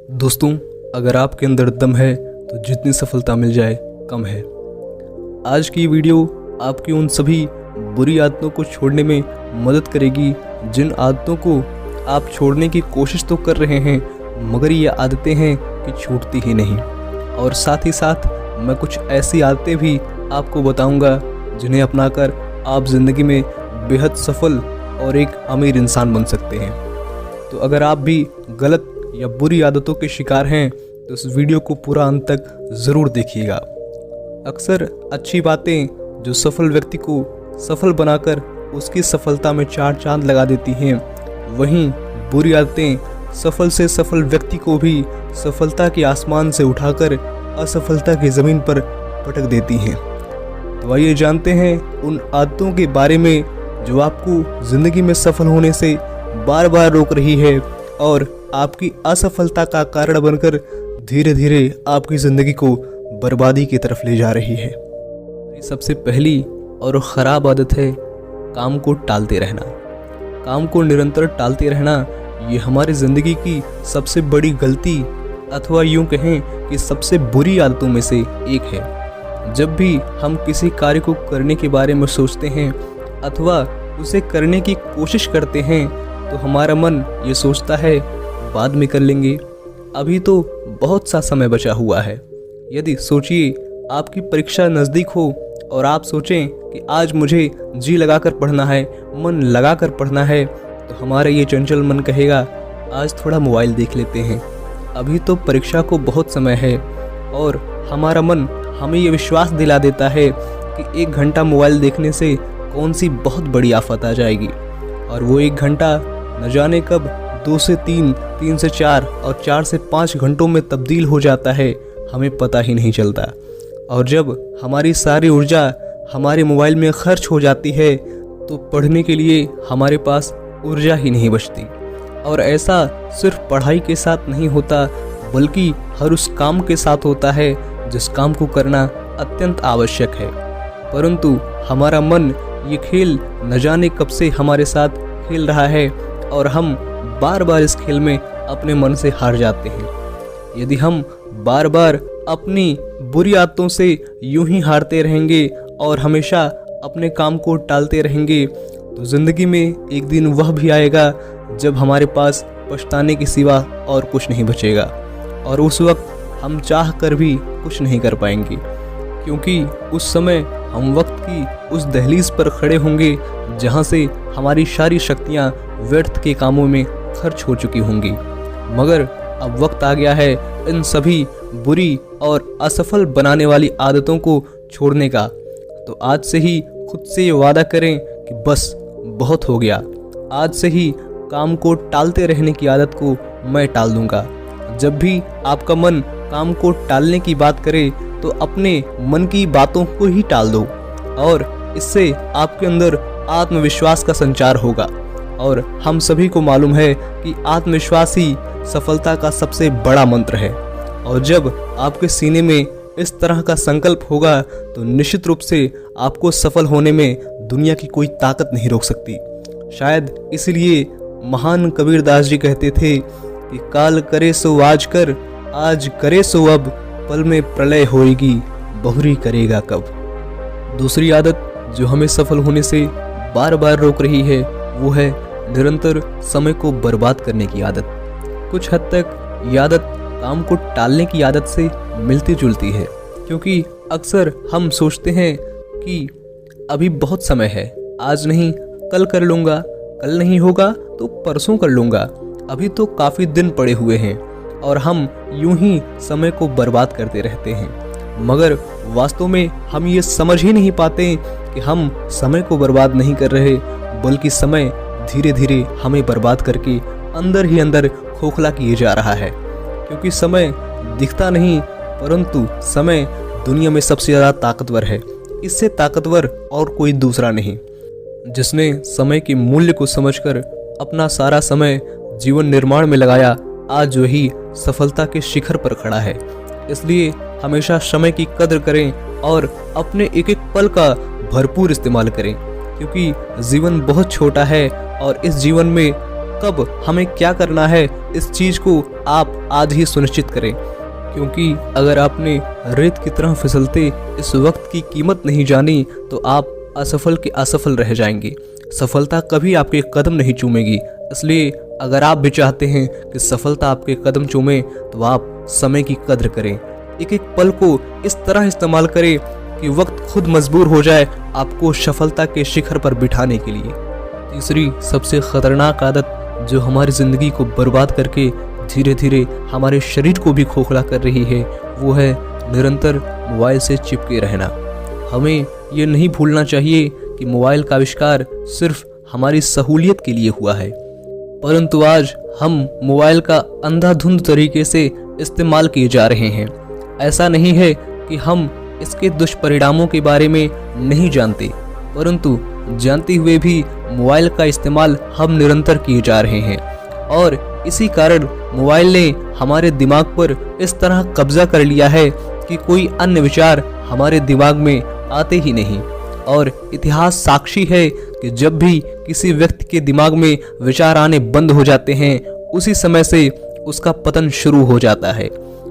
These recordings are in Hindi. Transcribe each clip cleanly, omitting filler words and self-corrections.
दोस्तों, अगर आपके अंदर दम है तो जितनी सफलता मिल जाए कम है। आज की वीडियो आपकी उन सभी बुरी आदतों को छोड़ने में मदद करेगी जिन आदतों को आप छोड़ने की कोशिश तो कर रहे हैं मगर ये आदतें हैं कि छूटती ही नहीं। और साथ ही साथ मैं कुछ ऐसी आदतें भी आपको बताऊंगा जिन्हें अपनाकर आप ज़िंदगी में बेहद सफल और एक अमीर इंसान बन सकते हैं। तो अगर आप भी गलत या बुरी आदतों के शिकार हैं तो इस वीडियो को पूरा अंत तक ज़रूर देखिएगा। अक्सर अच्छी बातें जो सफल व्यक्ति को सफल बनाकर उसकी सफलता में चार चांद लगा देती हैं, वहीं बुरी आदतें सफल से सफल व्यक्ति को भी सफलता के आसमान से उठाकर असफलता की ज़मीन पर पटक देती हैं। तो आइए जानते हैं उन आदतों के बारे में जो आपको ज़िंदगी में सफल होने से बार बार रोक रही है और आपकी असफलता का कारण बनकर धीरे धीरे आपकी ज़िंदगी को बर्बादी की तरफ ले जा रही है। सबसे पहली और ख़राब आदत है काम को टालते रहना। काम को निरंतर टालते रहना ये हमारी ज़िंदगी की सबसे बड़ी गलती अथवा यूँ कहें कि सबसे बुरी आदतों में से एक है। जब भी हम किसी कार्य को करने के बारे में सोचते हैं अथवा उसे करने की कोशिश करते हैं तो हमारा मन ये सोचता है बाद में कर लेंगे, अभी तो बहुत सा समय बचा हुआ है। यदि सोचिए आपकी परीक्षा नज़दीक हो और आप सोचें कि आज मुझे जी लगाकर पढ़ना है, मन लगाकर पढ़ना है, तो हमारा ये चंचल मन कहेगा आज थोड़ा मोबाइल देख लेते हैं, अभी तो परीक्षा को बहुत समय है। और हमारा मन हमें ये विश्वास दिला देता है कि 1 घंटा मोबाइल देखने से कौन सी बहुत बड़ी आफत आ जाएगी, और वो 1 घंटा न जाने कब 2 से 3, 3 से 4 और 4 से 5 घंटों में तब्दील हो जाता है, हमें पता ही नहीं चलता। और जब हमारी सारी ऊर्जा हमारे मोबाइल में खर्च हो जाती है तो पढ़ने के लिए हमारे पास ऊर्जा ही नहीं बचती। और ऐसा सिर्फ पढ़ाई के साथ नहीं होता बल्कि हर उस काम के साथ होता है जिस काम को करना अत्यंत आवश्यक है। परंतु हमारा मन ये खेल न जाने कब से हमारे साथ खेल रहा है और हम बार बार इस खेल में अपने मन से हार जाते हैं। यदि हम बार बार अपनी बुरी आदतों से यूं ही हारते रहेंगे और हमेशा अपने काम को टालते रहेंगे तो ज़िंदगी में एक दिन वह भी आएगा जब हमारे पास पछताने के सिवा और कुछ नहीं बचेगा, और उस वक्त हम चाह कर भी कुछ नहीं कर पाएंगे, क्योंकि उस समय हम वक्त की उस दहलीज पर खड़े होंगे जहां से हमारी सारी शक्तियां व्यर्थ के कामों में खर्च हो चुकी होंगी। मगर अब वक्त आ गया है इन सभी बुरी और असफल बनाने वाली आदतों को छोड़ने का। तो आज से ही खुद से ये वादा करें कि बस बहुत हो गया, आज से ही काम को टालते रहने की आदत को मैं टाल दूंगा। जब भी आपका मन काम को टालने की बात करे तो अपने मन की बातों को ही टाल दो, और इससे आपके अंदर आत्मविश्वास का संचार होगा। और हम सभी को मालूम है कि आत्मविश्वास ही सफलता का सबसे बड़ा मंत्र है। और जब आपके सीने में इस तरह का संकल्प होगा तो निश्चित रूप से आपको सफल होने में दुनिया की कोई ताकत नहीं रोक सकती। शायद इसलिए महान कबीरदास जी कहते थे कि काल करे सो आज कर, आज करे सो अब, पल में प्रलय होएगी, बहुरी करेगा कब। दूसरी आदत जो हमें सफल होने से बार बार रोक रही है वो है निरंतर समय को बर्बाद करने की आदत। कुछ हद तक ये आदत काम को टालने की आदत से मिलती जुलती है, क्योंकि अक्सर हम सोचते हैं कि अभी बहुत समय है, आज नहीं कल कर लूँगा, कल नहीं होगा तो परसों कर लूँगा, अभी तो काफ़ी दिन पड़े हुए हैं, और हम यूं ही समय को बर्बाद करते रहते हैं। मगर वास्तव में हम ये समझ ही नहीं पाते कि हम समय को बर्बाद नहीं कर रहे बल्कि समय धीरे धीरे हमें बर्बाद करके अंदर ही अंदर खोखला किए जा रहा है। क्योंकि समय दिखता नहीं परंतु समय दुनिया में सबसे ज़्यादा ताकतवर है, इससे ताकतवर और कोई दूसरा नहीं। जिसने समय के मूल्य को समझकर अपना सारा समय जीवन निर्माण में लगाया, आज वही सफलता के शिखर पर खड़ा है। इसलिए हमेशा समय की कदर करें और अपने एक एक पल का भरपूर इस्तेमाल करें, क्योंकि जीवन बहुत छोटा है और इस जीवन में कब हमें क्या करना है, इस चीज़ को आप आज ही सुनिश्चित करें। क्योंकि अगर आपने रेत की तरह फिसलते इस वक्त की कीमत नहीं जानी तो आप असफल के असफल रह जाएंगे। सफलता कभी आपके कदम नहीं चूमेगी। इसलिए अगर आप भी चाहते हैं कि सफलता आपके कदम चूमे तो आप समय की कद्र करें। एक एक पल को इस तरह इस्तेमाल करें कि वक्त खुद मजबूर हो जाए आपको सफलता के शिखर पर बिठाने के लिए। तीसरी सबसे खतरनाक आदत जो हमारी ज़िंदगी को बर्बाद करके धीरे धीरे हमारे शरीर को भी खोखला कर रही है, वो है निरंतर मोबाइल से चिपके रहना। हमें ये नहीं भूलना चाहिए कि मोबाइल का आविष्कार सिर्फ हमारी सहूलियत के लिए हुआ है, परंतु आज हम मोबाइल का अंधाधुंध तरीके से इस्तेमाल किए जा रहे हैं। ऐसा नहीं है कि हम इसके दुष्परिणामों के बारे में नहीं जानते, परंतु जानते हुए भी मोबाइल का इस्तेमाल हम निरंतर किए जा रहे हैं और इसी कारण मोबाइल ने हमारे दिमाग पर इस तरह कब्जा कर लिया है कि कोई अन्य विचार हमारे दिमाग में आते ही नहीं। और इतिहास साक्षी है कि जब भी किसी व्यक्ति के दिमाग में विचार आने बंद हो जाते हैं, उसी समय से उसका पतन शुरू हो जाता है।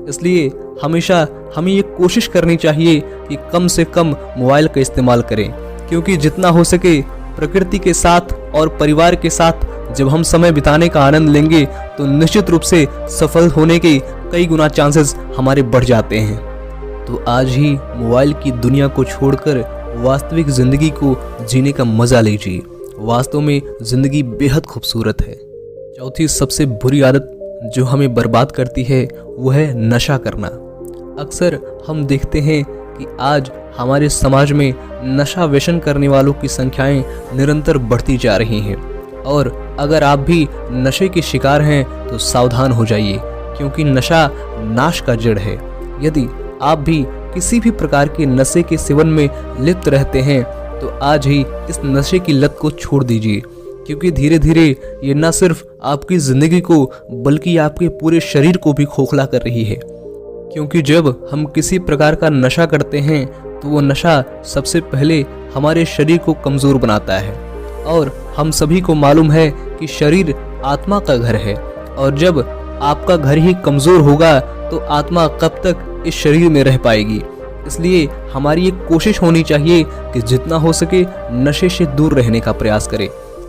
इसलिए हमेशा हमें ये कोशिश करनी चाहिए कि कम से कम मोबाइल का इस्तेमाल करें, क्योंकि जितना हो सके प्रकृति के साथ और परिवार के साथ जब हम समय बिताने का आनंद लेंगे तो निश्चित रूप से सफल होने के कई गुना चांसेस हमारे बढ़ जाते हैं। तो आज ही मोबाइल की दुनिया को छोड़कर वास्तविक जिंदगी को जीने का मजा लीजिए। वास्तव में जिंदगी बेहद खूबसूरत है। चौथी सबसे बुरी आदत जो हमें बर्बाद करती है वो है नशा करना। अक्सर हम देखते हैं कि आज हमारे समाज में नशा व्यसन करने वालों की संख्याएं निरंतर बढ़ती जा रही हैं और अगर आप भी नशे के शिकार हैं तो सावधान हो जाइए, क्योंकि नशा नाश का जड़ है। यदि आप भी किसी भी प्रकार के नशे के सेवन में लिप्त रहते हैं तो आज ही इस नशे की लत को छोड़ दीजिए, क्योंकि धीरे धीरे ये न सिर्फ आपकी जिंदगी को बल्कि आपके पूरे शरीर को भी खोखला कर रही है। क्योंकि जब हम किसी प्रकार का नशा करते हैं तो वो नशा सबसे पहले हमारे शरीर को कमजोर बनाता है और हम सभी को मालूम है कि शरीर आत्मा का घर है और जब आपका घर ही कमजोर होगा तो आत्मा कब तक इस शरीर में रह पाएगी। इसलिए हमारी एक कोशिश होनी चाहिए कि जितना हो सके नशे से दूर रहने का प्रयास करें,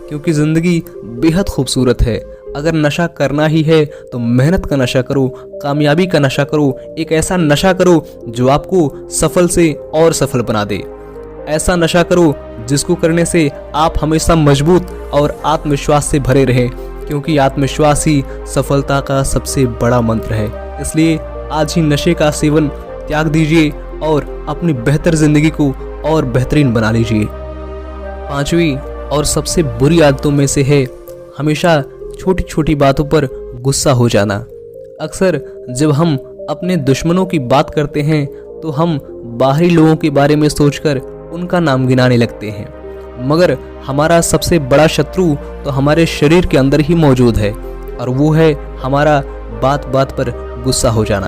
क्योंकि जिंदगी बेहद खूबसूरत है। अगर नशा करना ही है तो मेहनत का नशा करो, कामयाबी का नशा करो, एक ऐसा नशा करो जो आपको सफल से और सफल बना दे। ऐसा नशा करो जिसको करने से आप हमेशा मजबूत और आत्मविश्वास से भरे रहें, क्योंकि आत्मविश्वास ही सफलता का सबसे बड़ा मंत्र है। इसलिए आज ही नशे का सेवन त्याग दीजिए और अपनी बेहतर जिंदगी को और बेहतरीन बना लीजिए। पांचवी और सबसे बुरी आदतों में से है हमेशा छोटी छोटी बातों पर गुस्सा हो जाना। अक्सर जब हम अपने दुश्मनों की बात करते हैं तो हम बाहरी लोगों के बारे में सोचकर उनका नाम गिनाने लगते हैं, मगर हमारा सबसे बड़ा शत्रु तो हमारे शरीर के अंदर ही मौजूद है और वो है हमारा बात बात पर गुस्सा हो जाना।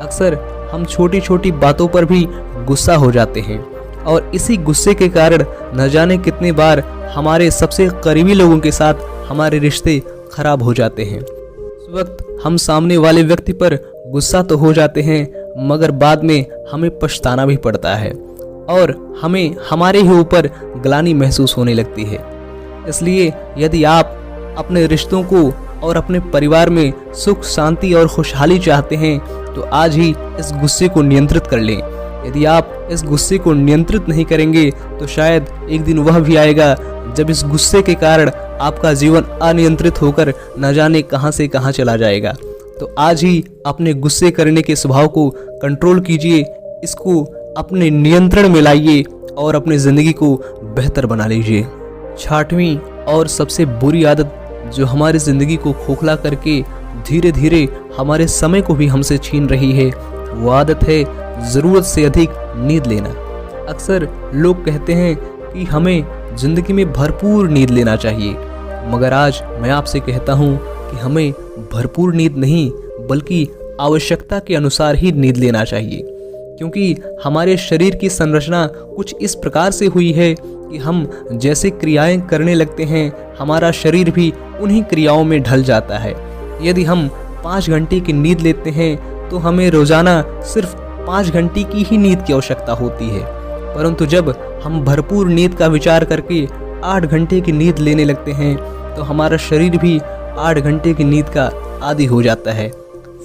अक्सर हम छोटी छोटी बातों पर भी गुस्सा हो जाते हैं और इसी गुस्से के कारण न जाने कितनी बार हमारे सबसे करीबी लोगों के साथ हमारे रिश्ते खराब हो जाते हैं। उस वक्त हम सामने वाले व्यक्ति पर गुस्सा तो हो जाते हैं, मगर बाद में हमें पछताना भी पड़ता है और हमें हमारे ही ऊपर ग्लानि महसूस होने लगती है। इसलिए यदि आप अपने रिश्तों को और अपने परिवार में सुख शांति और खुशहाली चाहते हैं तो आज ही इस गुस्से को नियंत्रित कर लें। यदि आप इस गुस्से को नियंत्रित नहीं करेंगे तो शायद एक दिन वह भी आएगा जब इस गुस्से के कारण आपका जीवन अनियंत्रित होकर न जाने कहां से कहां चला जाएगा। तो आज ही अपने गुस्से करने के स्वभाव को कंट्रोल कीजिए, इसको अपने नियंत्रण में लाइए और अपनी जिंदगी को बेहतर बना लीजिए। छठवीं और सबसे बुरी आदत जो हमारी जिंदगी को खोखला करके धीरे धीरे हमारे समय को भी हमसे छीन रही है, वो आदत है जरूरत से अधिक नींद लेना। अक्सर लोग कहते हैं कि हमें जिंदगी में भरपूर नींद लेना चाहिए, मगर आज मैं आपसे कहता हूँ कि हमें भरपूर नींद नहीं बल्कि आवश्यकता के अनुसार ही नींद लेना चाहिए, क्योंकि हमारे शरीर की संरचना कुछ इस प्रकार से हुई है कि हम जैसे क्रियाएं करने लगते हैं हमारा शरीर भी उन्हीं क्रियाओं में ढल जाता है। यदि हम 5 घंटे की नींद लेते हैं तो हमें रोजाना सिर्फ 5 घंटे की ही नींद की आवश्यकता होती है, परंतु जब हम भरपूर नींद का विचार करके 8 घंटे की नींद लेने लगते हैं तो हमारा शरीर भी 8 घंटे की नींद का आदी हो जाता है।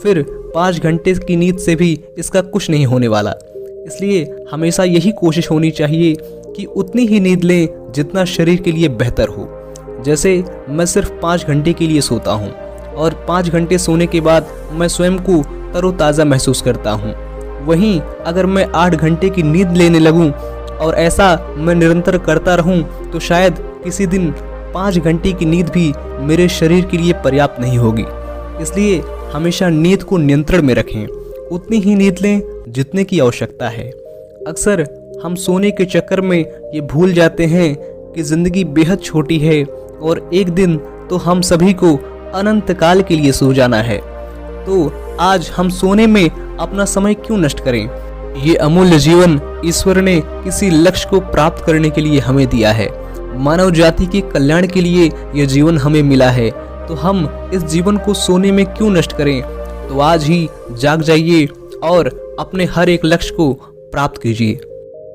फिर 5 घंटे की नींद से भी इसका कुछ नहीं होने वाला। इसलिए हमेशा यही कोशिश होनी चाहिए कि उतनी ही नींद लें जितना शरीर के लिए बेहतर हो। जैसे मैं सिर्फ 5 घंटे के लिए सोता हूँ और 5 घंटे सोने के बाद मैं स्वयं को तरोताज़ा महसूस करता हूँ। वहीं अगर मैं 8 घंटे की नींद लेने लगूँ और ऐसा मैं निरंतर करता रहूँ तो शायद किसी दिन 5 घंटे की नींद भी मेरे शरीर के लिए पर्याप्त नहीं होगी। इसलिए हमेशा नींद को नियंत्रण में रखें, उतनी ही नींद लें जितने की आवश्यकता है। अक्सर हम सोने के चक्कर में ये भूल जाते हैं कि ज़िंदगी बेहद छोटी है और एक दिन तो हम सभी को अनंत काल के लिए सो जाना है। तो आज हम सोने में अपना समय क्यों नष्ट करें? ये अमूल्य जीवन ईश्वर ने किसी लक्ष्य को प्राप्त करने के लिए हमें दिया है। मानव जाति के कल्याण के लिए यह जीवन हमें मिला है, तो हम इस जीवन को सोने में क्यों नष्ट करें? तो आज ही जाग जाइए और अपने हर एक लक्ष्य को प्राप्त कीजिए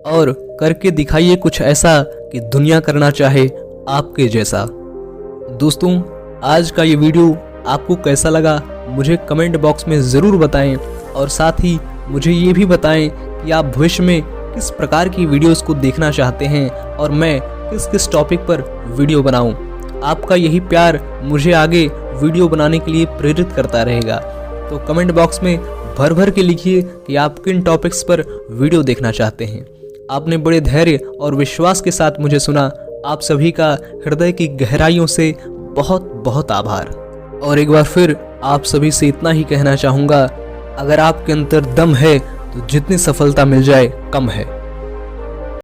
और करके दिखाइए कुछ ऐसा कि दुनिया करना चाहे आपके जैसा। दोस्तों, आज का ये वीडियो आपको कैसा लगा मुझे कमेंट बॉक्स में ज़रूर बताएं और साथ ही मुझे ये भी बताएं कि आप भविष्य में किस प्रकार की वीडियोस को देखना चाहते हैं और मैं किस किस टॉपिक पर वीडियो बनाऊं। आपका यही प्यार मुझे आगे वीडियो बनाने के लिए प्रेरित करता रहेगा। तो कमेंट बॉक्स में भर भर के लिखिए कि आप किन टॉपिक्स पर वीडियो देखना चाहते हैं। आपने बड़े धैर्य और विश्वास के साथ मुझे सुना। आप सभी का हृदय की गहराइयों से बहुत बहुत आभार। और एक बार फिर आप सभी से इतना ही कहना चाहूँगा, अगर आपके अंदर दम है तो जितनी सफलता मिल जाए कम है।